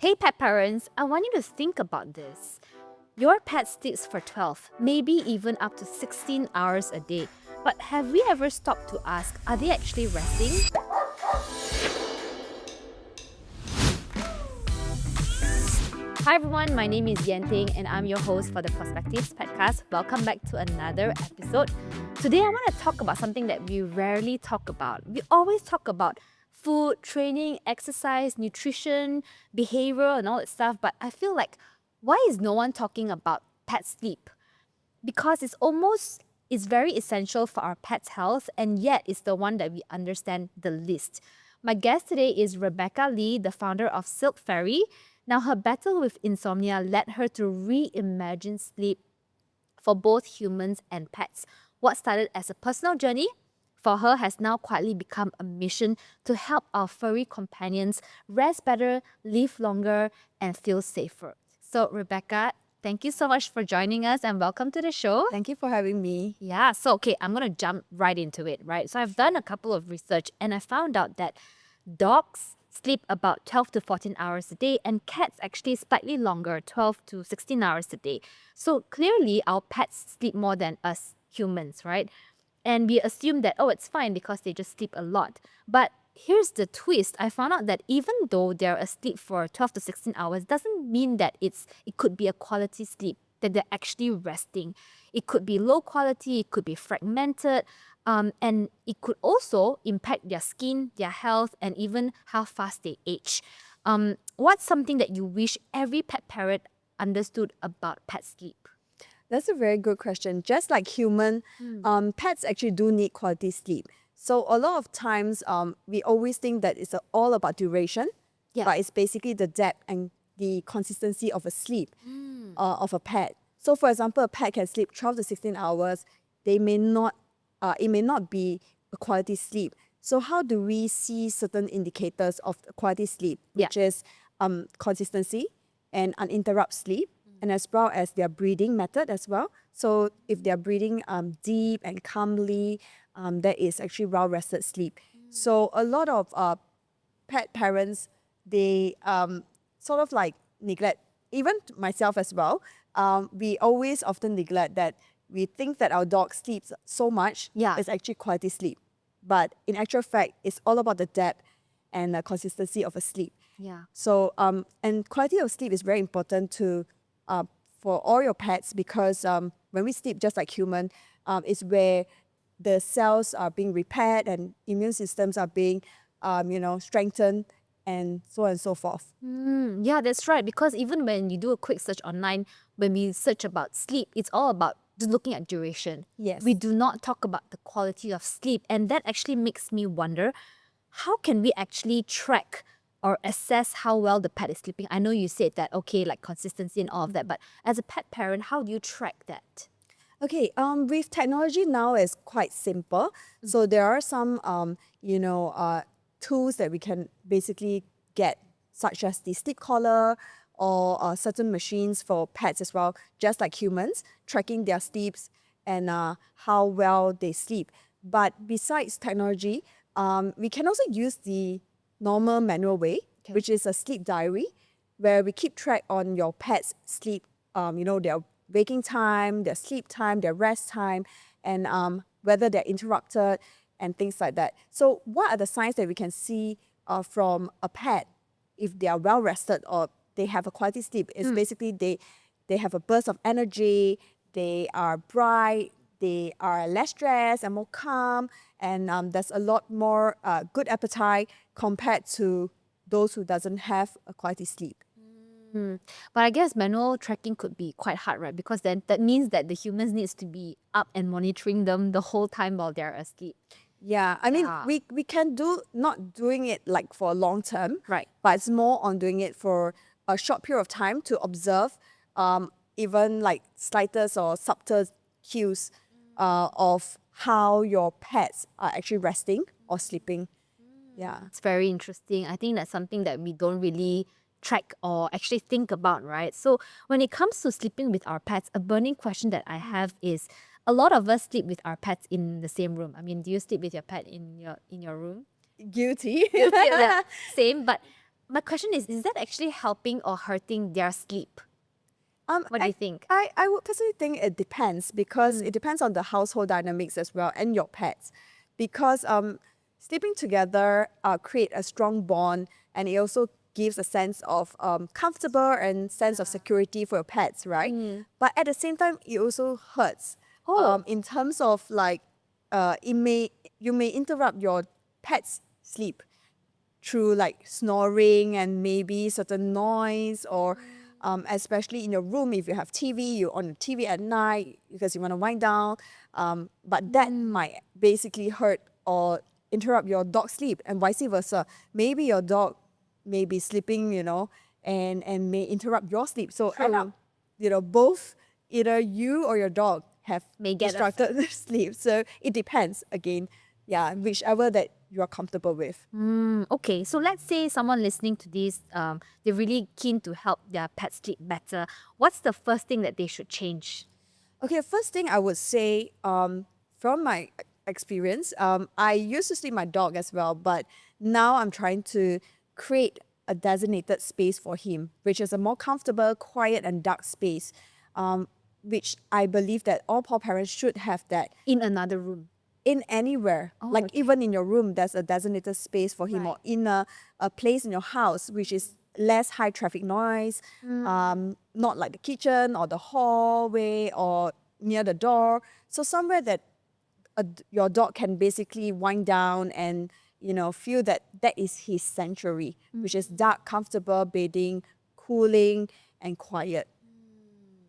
Hey pet parents, I want you to think about this. Your pet sleeps for 12, maybe even up to 16 hours a day. But have we ever stopped to ask, are they actually resting? Hi everyone, my name is Yan Ting and I'm your host for the Perspectives podcast. Welcome back to another episode. Today I want to talk about something that we rarely talk about. We always talk about food, training, exercise, nutrition, behavior and all that stuff, but I feel like why is no one talking about pet sleep? Because it's very essential for our pet's health, and yet it's the one that we understand the least. My guest today is Rebecca Lee, the founder of Silk Fairy. Now, her battle with insomnia led her to reimagine sleep for both humans and pets. What started as a personal journey for her has now quietly become a mission to help our furry companions rest better, live longer, and feel safer. So, Rebecca, thank you so much for joining us and welcome to the show. Thank you for having me. Yeah, so okay, I'm gonna jump right into it, right? So I've done a couple of research and I found out that dogs sleep about 12 to 14 hours a day and cats actually slightly longer, 12 to 16 hours a day. So clearly our pets sleep more than us humans, right? And we assume that, oh, it's fine because they just sleep a lot. But here's the twist. I found out that even though they're asleep for 12 to 16 hours, doesn't mean that it could be a quality sleep, that they're actually resting. It could be low quality, it could be fragmented, and it could also impact their skin, their health, and even how fast they age. What's something that you wish every pet parent understood about pet sleep? That's a very good question. Just like human, pets actually do need quality sleep. So a lot of times, we always think that it's all about duration, Yeah. but it's basically the depth and the consistency of a sleep of a pet. So for example, a pet can sleep 12 to 16 hours. They may not, it may not be a quality sleep. So how do we see certain indicators of quality sleep, which is consistency and uninterrupted sleep, and as well as their breathing method as well. So if they're breathing deep and calmly, that is actually well-rested sleep. So a lot of pet parents, they sort of like neglect, even myself as well, we always often neglect that we think that our dog sleeps so much, Yeah. it's actually quality sleep. But in actual fact, it's all about the depth and the consistency of a sleep. Yeah. So, and quality of sleep is very important for all your pets because when we sleep, just like human, is where the cells are being repaired and immune systems are being, strengthened and so on and so forth. Yeah, that's right. Because even when you do a quick search online, when we search about sleep, it's all about just looking at duration. Yes. We do not talk about the quality of sleep. And that actually makes me wonder, how can we actually track or assess how well the pet is sleeping? I know you said that, okay, like consistency and all of that, but as a pet parent, how do you track that? Okay, with technology now it's quite simple. So there are some, tools that we can basically get, such as the sleep collar or certain machines for pets as well, just like humans, tracking their sleeps and how well they sleep. But besides technology, we can also use the normal manual way, which is a sleep diary, where we keep track on your pet's sleep, their waking time, their sleep time, their rest time, and whether they're interrupted and things like that. So what are the signs that we can see from a pet if they are well rested or they have a quality sleep? Is basically they have a burst of energy, they are bright, they are less stressed and more calm, and there's a lot more good appetite compared to those who doesn't have a quality sleep. But I guess manual tracking could be quite hard, right? Because then that means that the humans needs to be up and monitoring them the whole time while they're asleep. Yeah, I mean, Yeah. we can do not doing it like for a long term, Right. but it's more on doing it for a short period of time to observe even like slightest or subtle cues of how your pets are actually resting or sleeping. Yeah. It's very interesting. I think that's something that we don't really track or actually think about, right? So when it comes to sleeping with our pets, a burning question that I have is, a lot of us sleep with our pets in the same room. I mean, do you sleep with your pet in your room? Guilty. Yeah, same, but my question is that actually helping or hurting their sleep? What do you think? I would personally think it depends because it depends on the household dynamics as well and your pets. Because sleeping together create a strong bond, and it also gives a sense of comfortable and sense of security for your pets, right? But at the same time, it also hurts Oh. in terms of like you may interrupt your pet's sleep through like snoring and maybe certain noise, or especially in your room, if you have TV, you're on the TV at night because you want to wind down, but that might basically hurt or interrupt your dog's sleep, and vice versa. Maybe your dog may be sleeping, and may interrupt your sleep, so end up, both, either you or your dog have May get disrupted sleep. So it depends again, yeah, whichever that you are comfortable with. Okay, so let's say someone listening to this, they're really keen to help their pet sleep better. What's the first thing that they should change? Okay, first thing I would say, from my experience, I used to sleep my dog as well, but now I'm trying to create a designated space for him, which is a more comfortable, quiet, and dark space, which I believe that all paw parents should have that In another room. in anywhere. Like okay. even in your room, there's a designated space for him, Right. or in a place in your house which is less high traffic noise, not like the kitchen or the hallway or near the door. So somewhere that your dog can basically wind down and feel that that is his sanctuary, which is dark, comfortable bedding, cooling, and quiet.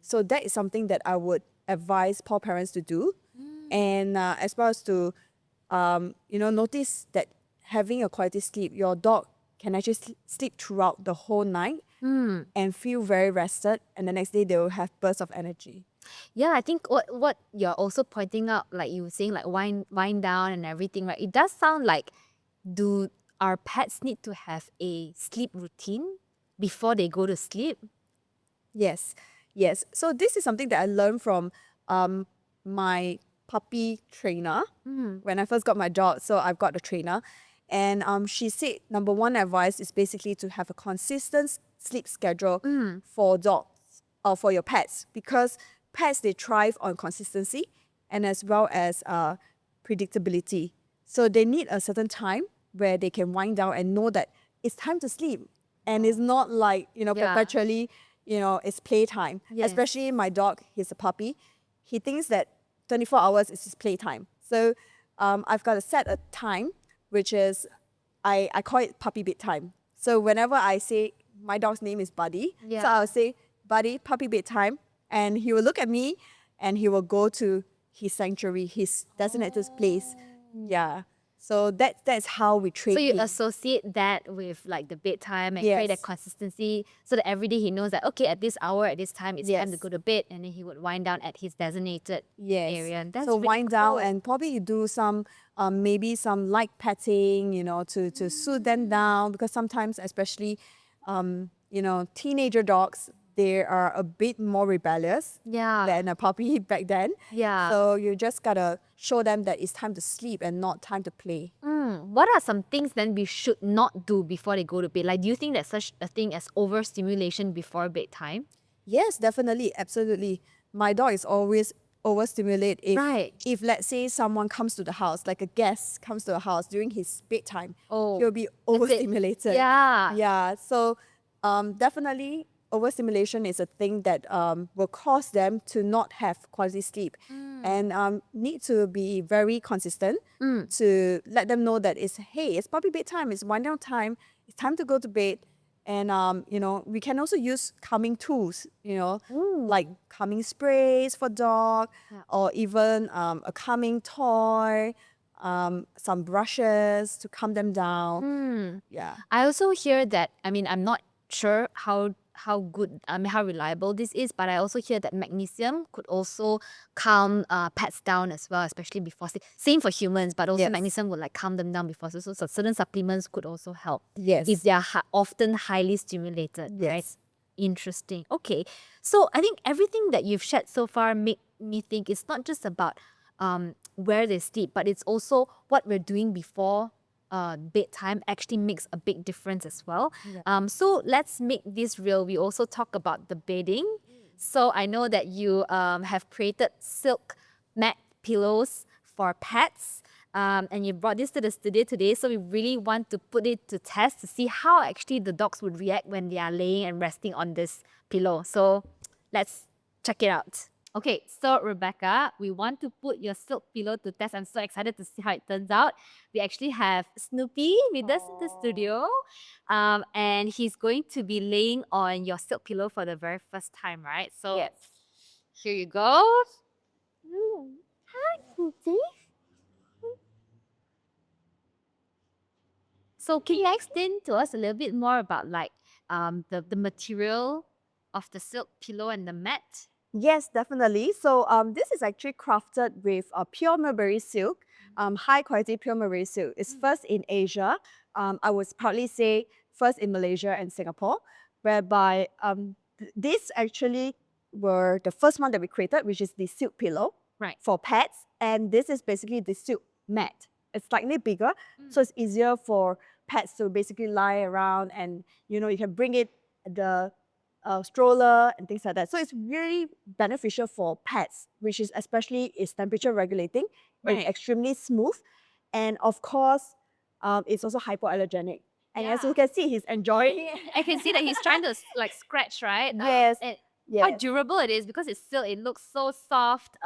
So that is something that I would advise paw parents to do. And as well as to, notice that having a quality sleep, your dog can actually sleep throughout the whole night and feel very rested. And the next day they will have bursts of energy. Yeah, I think what you're also pointing out, like you were saying, like wind down and everything, right? It does sound like, do our pets need to have a sleep routine before they go to sleep? Yes, yes. So this is something that I learned from my puppy trainer when I first got my dog. So I've got a trainer, and she said number one advice is basically to have a consistent sleep schedule for dogs or for your pets, because pets, they thrive on consistency and as well as predictability. So they need a certain time where they can wind down and know that it's time to sleep, and it's not like Yeah. perpetually, it's playtime. Yes. Especially my dog, he's a puppy. He thinks that 24 hours is his playtime. So I've got to set a time, which is, I call it puppy bedtime. So whenever I say my dog's name is Buddy, Yeah. so I'll say, Buddy, puppy bedtime. And he will look at me and he will go to his sanctuary, his designated place. Yeah. So that's how we train So you him. associate that with like the bedtime and create a Yes. consistency, so that every day he knows that, okay, at this hour, at this time, it's time to Yes. go to bed, and then he would wind down at his designated Yes. area. And that's so really wind down cool. and probably you do some maybe some light petting, to soothe them down, because sometimes, especially teenager dogs, they are a bit more rebellious Yeah. than a puppy back then. Yeah. So you just gotta show them that it's time to sleep and not time to play. What are some things then we should not do before they go to bed? Like, do you think there's such a thing as overstimulation before bedtime? Yes, definitely, absolutely. My dog is always overstimulated if Right. if let's say someone comes to the house, like a guest comes to the house during his bedtime, Oh, he'll be it. overstimulated. Yeah. Yeah. So definitely overstimulation is a thing that will cause them to not have quality sleep, and need to be very consistent to let them know that it's puppy bedtime, it's wind down time, it's time to go to bed. And we can also use calming tools, like calming sprays for dog, Yeah. or even a calming toy, some brushes to calm them down. Yeah. I also hear that, I mean, I'm not sure how good, how reliable this is, but I also hear that magnesium could also calm pets down as well, especially before sleep. Same for humans, but also Yes. magnesium would like calm them down before sleep. So certain supplements could also help Yes. if they are often highly stimulated, right? Yes. Interesting. Okay, so I think everything that you've shared so far make me think it's not just about where they sleep, but it's also what we're doing before bedtime actually makes a big difference as well. Yeah. So let's make this real. We also talk about the bedding. So I know that you have created silk mat pillows for pets. And you brought this to the studio today, so we really want to put it to test to see how actually the dogs would react when they are laying and resting on this pillow. So let's check it out. Okay, so Rebecca, we want to put your silk pillow to test. I'm so excited to see how it turns out. We actually have Snoopy with us in the studio, and he's going to be laying on your silk pillow for the very first time, right? So Yes. here you go. Hi, Snoopy. So can you explain to us a little bit more about like the material of the silk pillow and the mat? Yes, definitely. So this is actually crafted with pure mulberry silk, high quality pure mulberry silk. It's first in Asia. I would proudly say first in Malaysia and Singapore, whereby these actually were the first one that we created, which is the silk pillow Right. for pets. And this is basically the silk mat. It's slightly bigger, so it's easier for pets to basically lie around, and you can bring it the stroller and things like that. So it's really beneficial for pets, which is especially is temperature regulating. Right. It's extremely smooth, and of course, it's also hypoallergenic. And as you Yeah. can see, he's enjoying it. I can see that he's trying to like scratch, right? Yes, And how yes, durable it is because it's silk. It looks so soft.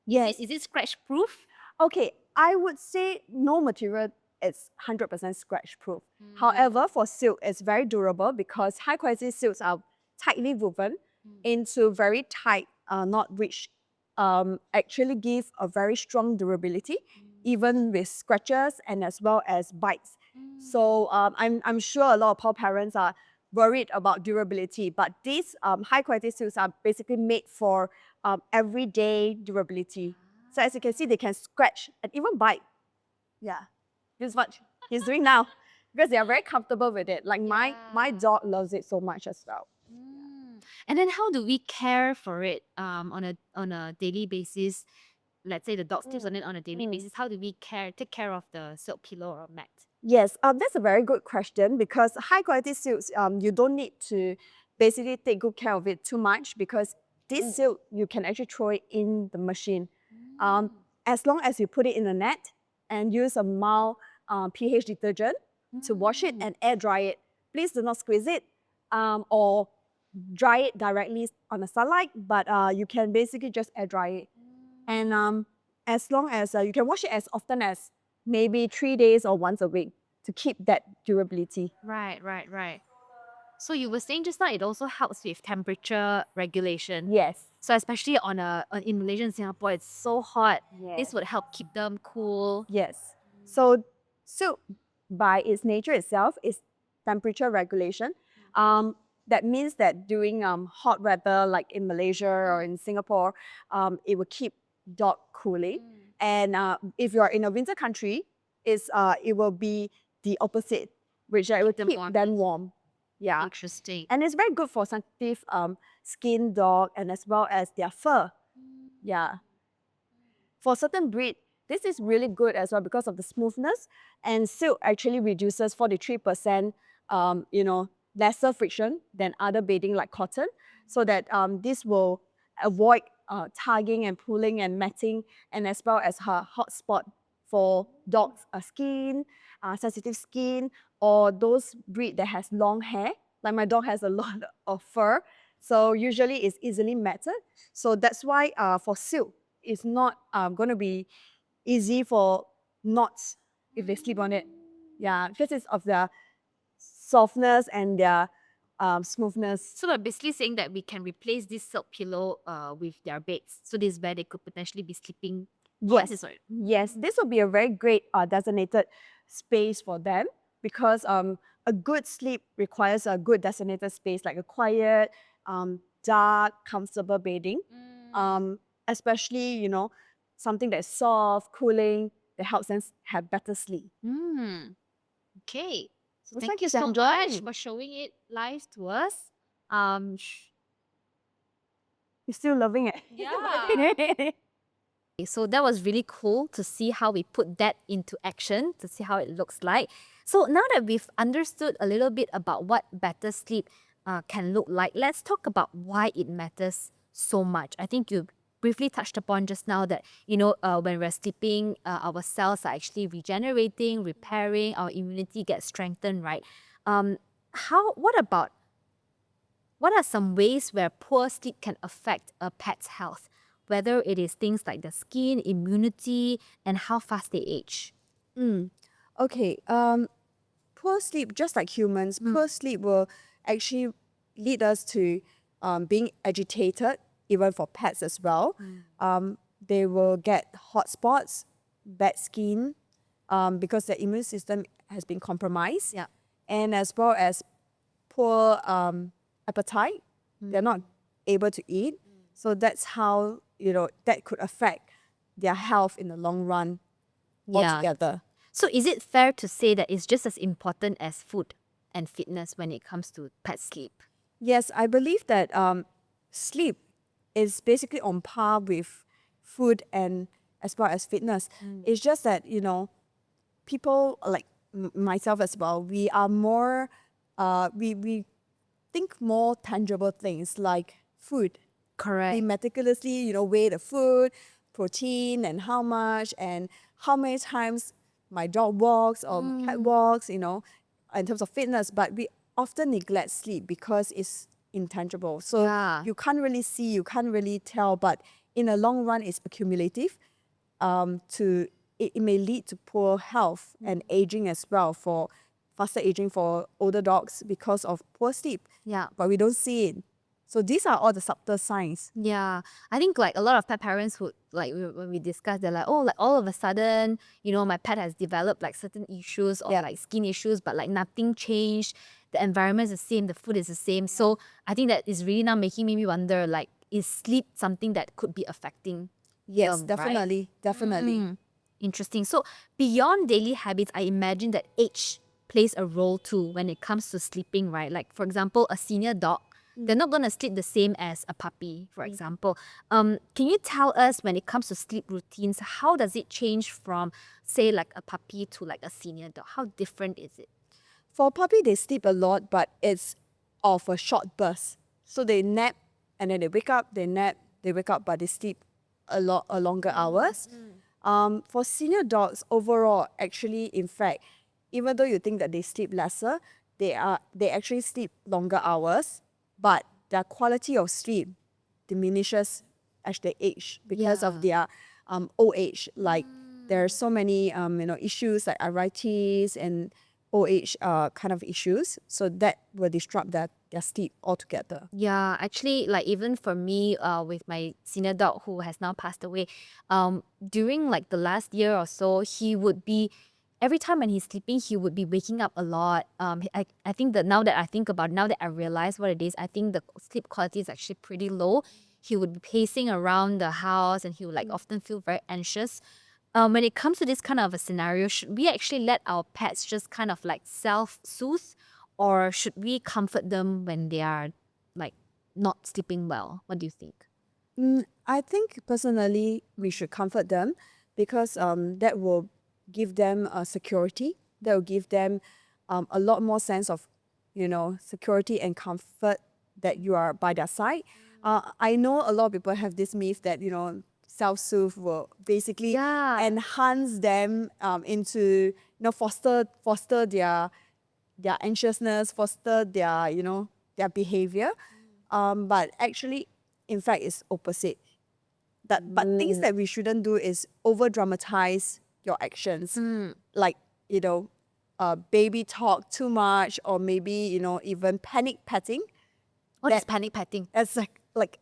yes. Is it scratch proof? Okay, I would say no material is 100% scratch proof. However, for silk, it's very durable because high quality silks are tightly woven into very tight knot, which actually give a very strong durability, even with scratches and as well as bites. So I'm sure a lot of paw parents are worried about durability, but these high quality silks are basically made for everyday durability. So as you can see, they can scratch and even bite. Yeah, this is what he's doing now because they are very comfortable with it. Like my dog loves it so much as well. And then how do we care for it on a daily basis? Let's say the dog sleeps on it on a daily basis. How do we take care of the silk pillow or mat? Yes, that's a very good question because high quality silks, you don't need to basically take good care of it too much because this silk, you can actually throw it in the machine. As long as you put it in the net and use a mild pH detergent to wash it and air dry it. Please do not squeeze it or dry it directly on the sunlight, but you can basically just air dry it. And as long as you can wash it as often as maybe 3 days or once a week to keep that durability. Right. So you were saying just now it also helps with temperature regulation. Yes. So especially in Malaysia and Singapore, it's so hot. Yes. This would help keep them cool. Yes. So silk by its nature itself is temperature regulation. That means that during hot weather like in Malaysia or in Singapore, it will keep dog cooling. And if you are in a winter country, it will be the opposite, which it will them keep warm. them warm. Yeah. Interesting. And it's very good for sensitive skin dog and as well as their fur. Yeah. For certain breed, this is really good as well because of the smoothness. And silk actually reduces 43%, lesser friction than other bedding like cotton, so that this will avoid tugging and pulling and matting, and as well as her hot spot for dogs' skin, sensitive skin, or those breed that has long hair. Like my dog has a lot of fur, so usually it's easily matted. So that's why for silk, it's not going to be easy for knots if they sleep on it. Yeah, because it's of their softness and their smoothness. So we're basically saying that we can replace this silk pillow with their beds. So this is where they could potentially be sleeping. Yes, yes, this will be a very great designated space for them because a good sleep requires a good designated space, like a quiet, dark, comfortable bedding. Especially, something that's soft, cooling, that helps them have better sleep. Okay. So Looks thank like you he's so much enjoying. for showing it live to us. He's still loving it. Yeah. So that was really cool to see how we put that into action, to see how it looks like. So now that we've understood a little bit about what better sleep can look like, let's talk about why it matters so much. I think you briefly touched upon just now that, when we're sleeping, our cells are actually regenerating, repairing, our immunity gets strengthened, right? Um, what are some ways where poor sleep can affect a pet's health? Whether it is things like the skin, immunity, and how fast they age. Okay, poor sleep, just like humans, poor sleep will actually lead us to being agitated, even for pets as well. They will get hot spots, bad skin, because their immune system has been compromised. Yeah. And as well as poor appetite. They're not able to eat. So that's how, that could affect their health in the long run altogether. So is it fair to say that it's just as important as food and fitness when it comes to pet sleep? Yes, I believe that sleep is basically on par with food and as well as fitness. It's just that, people like myself as well, we are more, we think more tangible things like food. Correct. We meticulously, weigh the food, protein, and how much, and how many times my dog walks or cat walks, in terms of fitness. But we often neglect sleep because it's intangible. So Yeah. you can't really see, you can't really tell, but in the long run, it's accumulative. It may lead to poor health and aging as well, for faster aging for older dogs because of poor sleep. Yeah. But we don't see it. So these are all the subtle signs. Yeah, I think like a lot of pet parents would like when we discuss, they're like, oh, like all of a sudden, my pet has developed like certain issues or like skin issues, but like nothing changed. The environment is the same, the food is the same. So I think that is really now making me wonder, like, is sleep something that could be affecting Yes, them, right? definitely. Interesting. So beyond daily habits, I imagine that age plays a role too when it comes to sleeping, right? Like for example, a senior dog, they're not gonna sleep the same as a puppy, for example. Can you tell us when it comes to sleep routines, how does it change from, say, like a puppy to like a senior dog? How different is it? For puppy, they sleep a lot, but it's of a short burst. So they nap and then they wake up, they nap, they wake up, but they sleep a longer hours. For senior dogs, overall, actually, in fact, even though you think that they sleep lesser, they actually sleep longer hours, but their quality of sleep diminishes as they age because of their old age. Like there are so many issues like arthritis and old age kind of issues. So that will disrupt their sleep altogether. Yeah, actually, like even for me, with my senior dog who has now passed away, during like the last year or so, he would be every time when he's sleeping, he would be waking up a lot. I think that now that I think about it, now that I realize what it is, I think the sleep quality is actually pretty low. He would be pacing around the house and he would like often feel very anxious. When it comes to this kind of a scenario, should we actually let our pets just kind of like self-soothe, or should we comfort them when they are like not sleeping well? What do you think? I think personally we should comfort them because that will give them security. That will give them a lot more sense of, security and comfort that you are by their side. I know a lot of people have this myth that, self-soothe will basically Yeah. enhance them into, foster their anxiousness, foster their behavior. But actually, in fact, it's opposite. But things that we shouldn't do is over dramatize your actions, like baby talk too much, or maybe even panic petting. What is That- panic petting? It's like like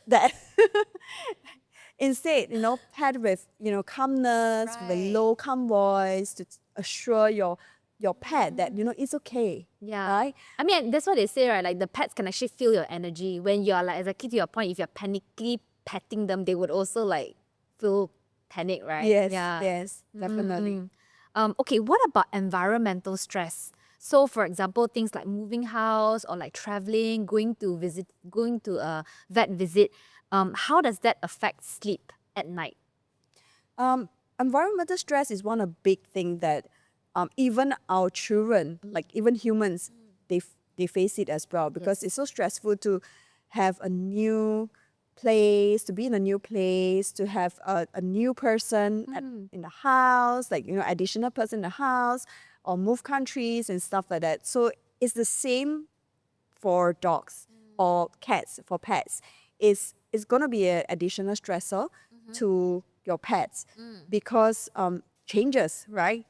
that. Instead, pet with calmness, with a low calm voice to assure your pet that it's okay. Yeah. Right? I mean, that's what they say, right? Like the pets can actually feel your energy. When you're like, exactly to your point, if you're panically petting them, they would also like feel panic, right? Yes, Yeah. yes, definitely. Okay, what about environmental stress? So, for example, things like moving house or like traveling, going to a vet visit. How does that affect sleep at night? Environmental stress is one of big thing that even our children, like even humans, they face it as well because it's so stressful to have a new place, to be in a new place, to have a new person in the house, like additional person in the house, or move countries and stuff like that. So it's the same for dogs or cats for pets. It's gonna be an additional stressor to your pets because changes, right?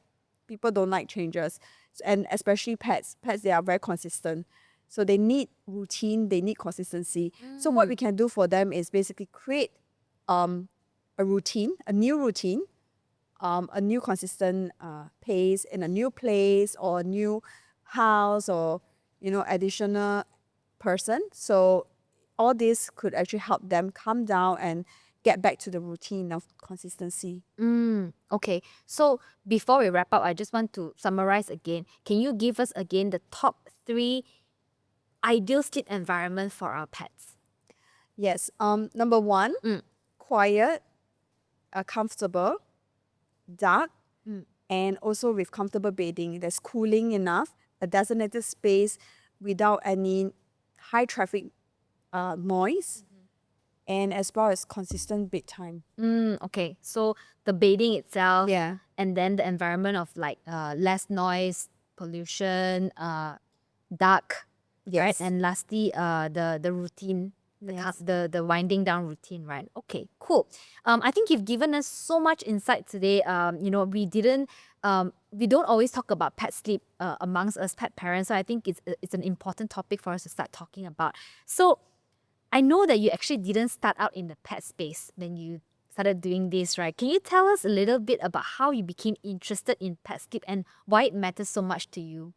People don't like changes, and especially pets. Pets, they are very consistent, so they need routine, they need consistency. So what we can do for them is basically create a routine, a new consistent pace in a new place or a new house or additional person. So all this could actually help them calm down and get back to the routine of consistency. Okay, so before we wrap up, I just want to summarize again. Can you give us again the top 3 ideal sleep environment for our pets? Yes. Number 1, quiet, comfortable, dark, and also with comfortable bedding. That's cooling enough, a designated space without any high traffic noise, and as well as consistent bedtime. Okay, so the bedding itself, Yeah. and then the environment of like less noise, pollution, dark, right? Yes. And lastly, the routine, Yes. the winding down routine, right? Okay, cool. I think you've given us so much insight today. We don't always talk about pet sleep amongst us pet parents, so I think it's an important topic for us to start talking about. So I know that you actually didn't start out in the pet space when you started doing this, right? Can you tell us a little bit about how you became interested in pet sleep and why it matters so much to you?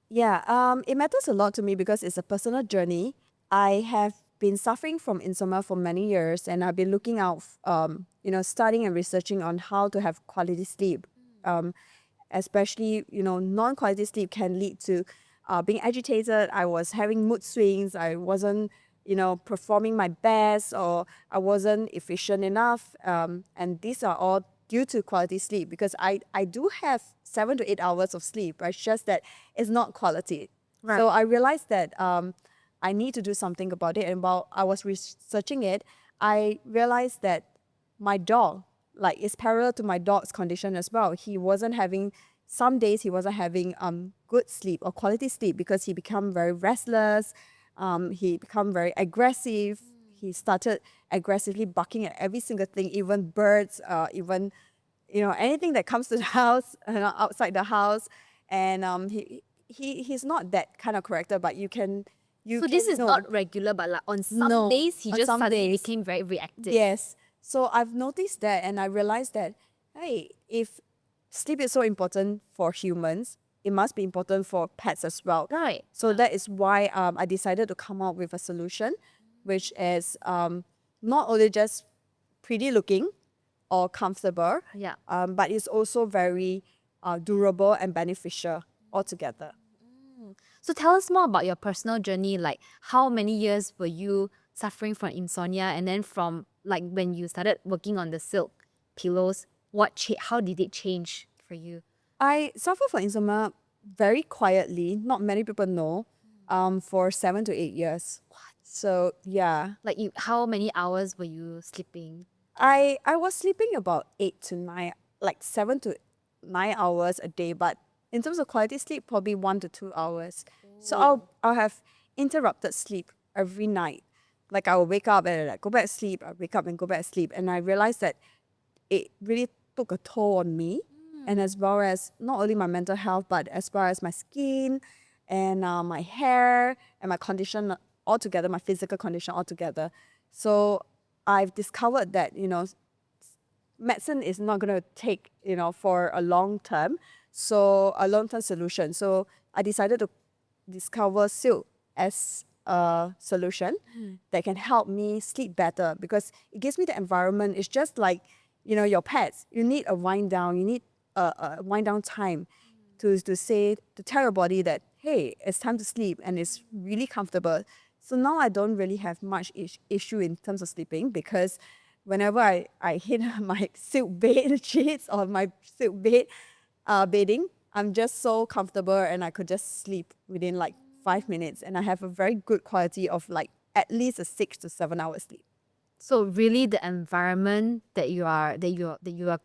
Yeah, it matters a lot to me because it's a personal journey. I have been suffering from insomnia for many years, and I've been looking out, studying and researching on how to have quality sleep. Especially, non-quality sleep can lead to being agitated. I was having mood swings. I wasn't, performing my best, or I wasn't efficient enough. And these are all due to quality sleep because I do have 7 to 8 hours of sleep, but it's just that it's not quality. Right. So I realized that I need to do something about it. And while I was researching it, I realized that my dog, like, it's parallel to my dog's condition as well. Some days he wasn't having good sleep or quality sleep because he become very restless. He become very aggressive. He started aggressively barking at every single thing, even birds, even anything that comes to the house, outside the house. And he's not that kind of character, but So this is not regular, but like on some days he on just some suddenly days. became very reactive. Yes. So I've noticed that, and I realized that, hey, if sleep is so important for humans, it must be important for pets as well. Right. So that is why I decided to come up with a solution, which is not only just pretty looking or comfortable, Yeah. but it's also very durable and beneficial altogether. So tell us more about your personal journey. Like, how many years were you suffering from insomnia, and then from like when you started working on the silk pillows, how did it change for you? I suffer from insomnia very quietly. Not many people know. For 7 to 8 years. What? So yeah, Like, how many hours were you sleeping? I was sleeping about 8 to 9, like 7 to 9 hours a day. But in terms of quality sleep, probably 1 to 2 hours. So I'll have interrupted sleep every night. Like, I will wake up and like go back to sleep. I wake up and go back to sleep, and I realized that it really took a toll on me, and as well as not only my mental health, but as well as my skin and my hair and my condition altogether, my physical condition altogether. So I've discovered that medicine is not going to take for a long term, so a long term solution. So I decided to discover silk as a solution that can help me sleep better because it gives me the environment. It's just like your pets. You need a wind down. You need a wind down time to tell your body that, hey, it's time to sleep, and it's really comfortable. So now I don't really have much issue in terms of sleeping because whenever I hit my silk bed sheets or my silk bed bedding, I'm just so comfortable and I could just sleep within like 5 minutes, and I have a very good quality of like at least a 6 to 7 hours sleep. So really the environment that you are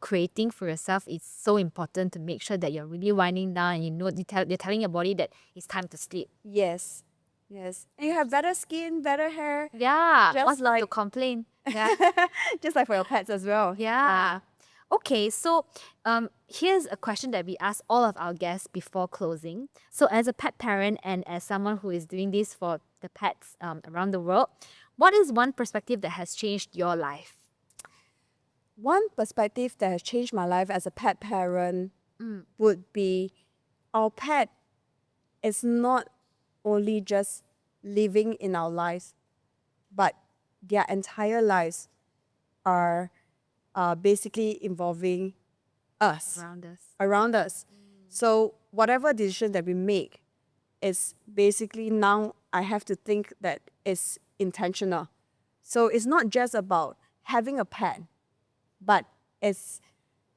creating for yourself is so important to make sure that you're really winding down and you're telling your body that it's time to sleep. Yes, yes, and you have better skin, better hair, Yeah. just What's not to like complain? Yeah. just like for your pets as well. Yeah. Okay, so here's a question that we ask all of our guests before closing. So, as a pet parent and as someone who is doing this for the pets around the world, what is one perspective that has changed your life? One perspective that has changed my life as a pet parent would be our pet is not only just living in our lives, but their entire lives are basically involving us, Around us. around us. So whatever decision that we make is basically now I have to think that it's intentional. So it's not just about having a pet, but it's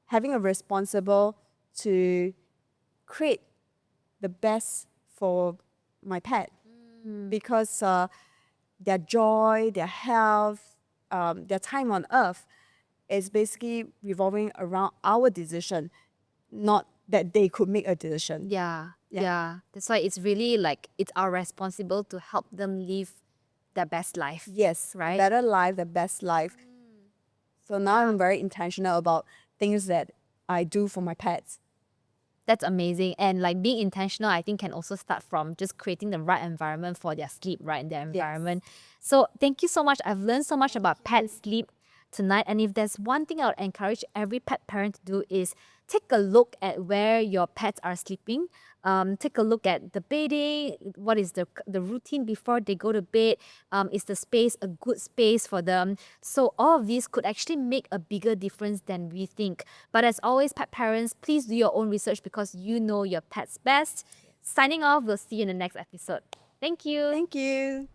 having a responsible to create the best for my pet, because their joy, their health, their time on earth is basically revolving around our decision, not that they could make a decision. Yeah, Yeah. yeah. That's why it's really like it's our responsible to help them live their best life. Yes, Right? a better life, the best life. So now I'm very intentional about things that I do for my pets. That's amazing. And like being intentional, I think can also start from just creating the right environment for their sleep, right? In their environment. So thank you so much. I've learned so much about pet sleep tonight. And if there's one thing I would encourage every pet parent to do is take a look at where your pets are sleeping. Take a look at the bedding. What is the routine before they go to bed? Is the space a good space for them? So all of these could actually make a bigger difference than we think. But as always, pet parents, please do your own research because you know your pets best. Signing off. We'll see you in the next episode. Thank you. Thank you.